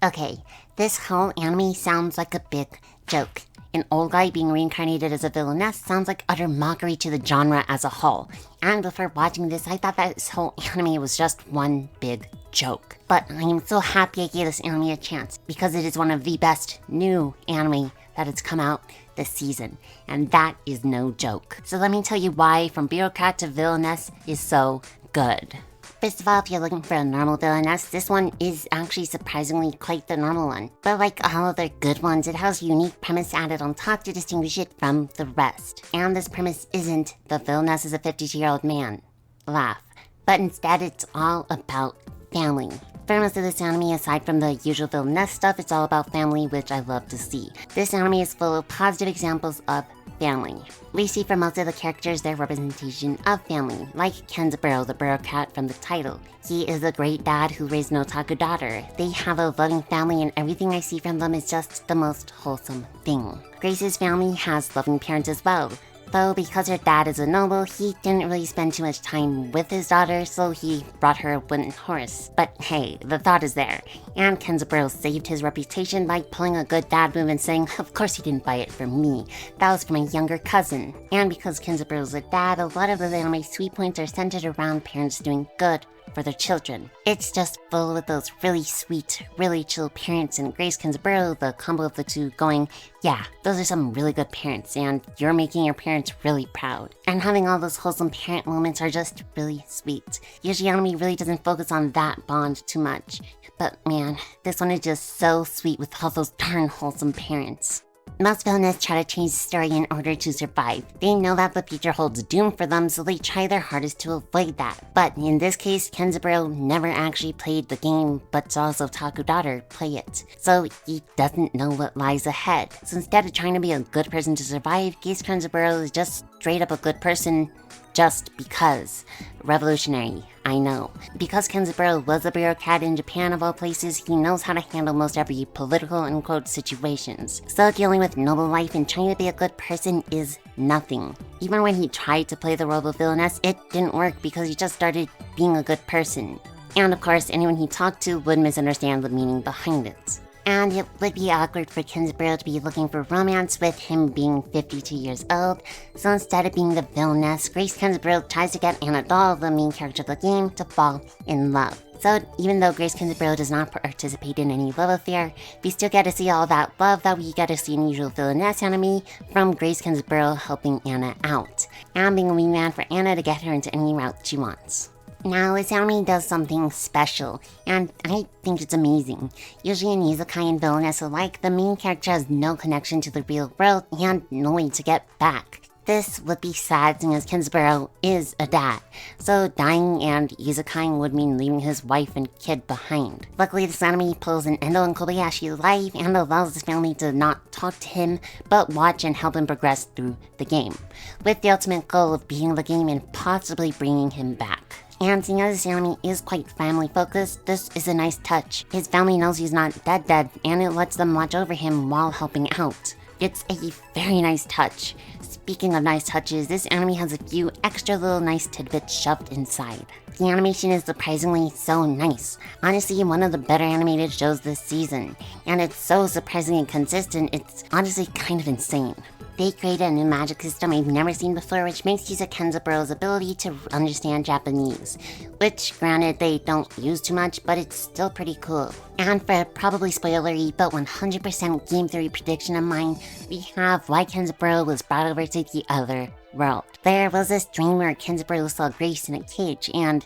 Okay, this whole anime sounds like a big joke. An old guy being reincarnated as a villainess sounds like utter mockery to the genre as a whole. And before watching this, I thought that this whole anime was just one big joke. But I am so happy I gave this anime a chance because it is one of the best new anime that has come out this season. And that is no joke. So let me tell you why From Bureaucrat to Villainess is so good. First of all, if you're looking for a normal villainess, this one is actually surprisingly quite the normal one. But like all other good ones, it has a unique premise added on top to distinguish it from the rest. And this premise isn't the villainess is a 52-year-old man. Laugh. But instead, it's all about family. For most of this anime, aside from the usual villainess stuff, it's all about family, which I love to see. This anime is full of positive examples of family. We see for most of the characters their representation of family, like Kenzaburo, the bureaucrat from the title. He is a great dad who raised an otaku daughter. They have a loving family and everything I see from them is just the most wholesome thing. Grace's family has loving parents as well. Though because her dad is a noble, he didn't really spend too much time with his daughter, so he brought her a wooden horse. But hey, the thought is there. And Kenzaburo saved his reputation by pulling a good dad move and saying, of course he didn't buy it from me. That was from a younger cousin. And because Kenzaburo's a dad, a lot of the anime sweet points are centered around parents doing good for their children. It's just full with those really sweet, really chill parents, and Grace Kenzaburo, the combo of the two, going, yeah, those are some really good parents, and you're making your parents really proud. And having all those wholesome parent moments are just really sweet. Usually anime really doesn't focus on that bond too much, but man, this one is just so sweet with all those darn wholesome parents. Most villains try to change the story in order to survive. They know that the future holds doom for them, so they try their hardest to avoid that. But in this case, Kenzaburo never actually played the game, but saw his otaku daughter play it. So he doesn't know what lies ahead. So instead of trying to be a good person to survive, Grace Kenzaburo is just straight up a good person just because. Revolutionary, I know. Because Kenzaburo was a bureaucrat in Japan of all places, he knows how to handle most every political and quote situations. So dealing with noble life and trying to be a good person is nothing. Even when he tried to play the role of villainess, it didn't work because he just started being a good person. And of course, anyone he talked to would misunderstand the meaning behind it. And it would be awkward for Kenzaburo to be looking for romance with him being 52 years old, so instead of being the villainess, Grace Kenzaburo tries to get Anadol, the main character of the game, to fall in love. So even though Grace Kenzaburo does not participate in any love affair, we still get to see all that love that we get to see in usual villainess anime from Grace Kenzaburo helping Anna out, and being a wingman for Anna to get her into any route she wants. Now, this anime does something special, and I think it's amazing. Usually in isekai and villainess alike, the main character has no connection to the real world and no way to get back. This would be sad seeing as Kenzaburo is a dad, so dying and isekai would mean leaving his wife and kid behind. Luckily, this anime pulls an Endo and Kobayashi life and allows his family to not talk to him, but watch and help him progress through the game, with the ultimate goal of beating the game and possibly bringing him back. And seeing as this anime is quite family focused, this is a nice touch. His family knows he's not dead, and it lets them watch over him while helping out. It's a very nice touch. Speaking of nice touches, this anime has a few extra little nice tidbits shoved inside. The animation is surprisingly so nice. Honestly, one of the better animated shows this season. And it's so surprisingly consistent, it's honestly kind of insane. They created a new magic system I've never seen before, which makes use of Kenzaburo's ability to understand Japanese. Which, granted, they don't use too much, but it's still pretty cool. And for a probably spoilery, but 100% game theory prediction of mine, we have why Kenzaburo was brought over to the other world. There was this dream where Kenzaburo saw Grace in a cage, and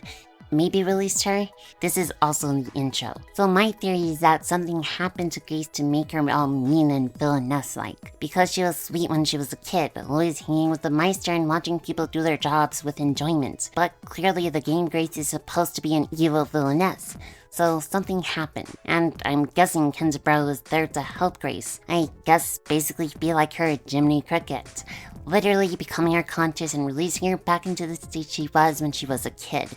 maybe released her. This is also in the intro. So my theory is that something happened to Grace to make her all mean and villainess-like. Because she was sweet when she was a kid, always hanging with the Meister and watching people do their jobs with enjoyment. But clearly the game Grace is supposed to be an evil villainess. So something happened, and I'm guessing Kenzaburo was there to help Grace. I guess basically be like her Jiminy Cricket. Literally becoming her conscious and releasing her back into the state she was when she was a kid.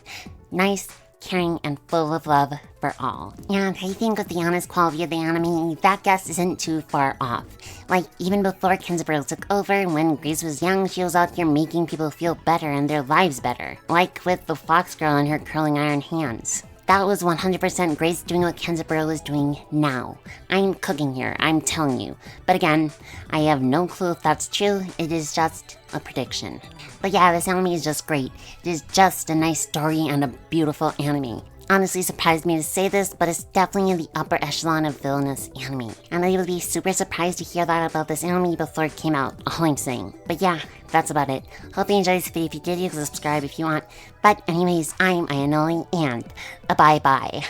Nice, caring, and full of love for all. And I think with the honest quality of the anime, that guess isn't too far off. Like, even before Kenzaburo took over, when Grace was young, she was out here making people feel better and their lives better. Like with the fox girl and her curling iron hands. That was 100% Grace doing what Kenzaburo is doing now. I'm cooking here, I'm telling you. But again, I have no clue if that's true, it is just a prediction. But yeah, this anime is just great. It is just a nice story and a beautiful anime. Honestly surprised me to say this, but it's definitely in the upper echelon of villainous anime. And I would be super surprised to hear that about this anime before it came out, all I'm saying. But yeah, that's about it. Hope you enjoyed this video. If you did, you can subscribe if you want. But anyways, I'm Ayanoli, and bye-bye.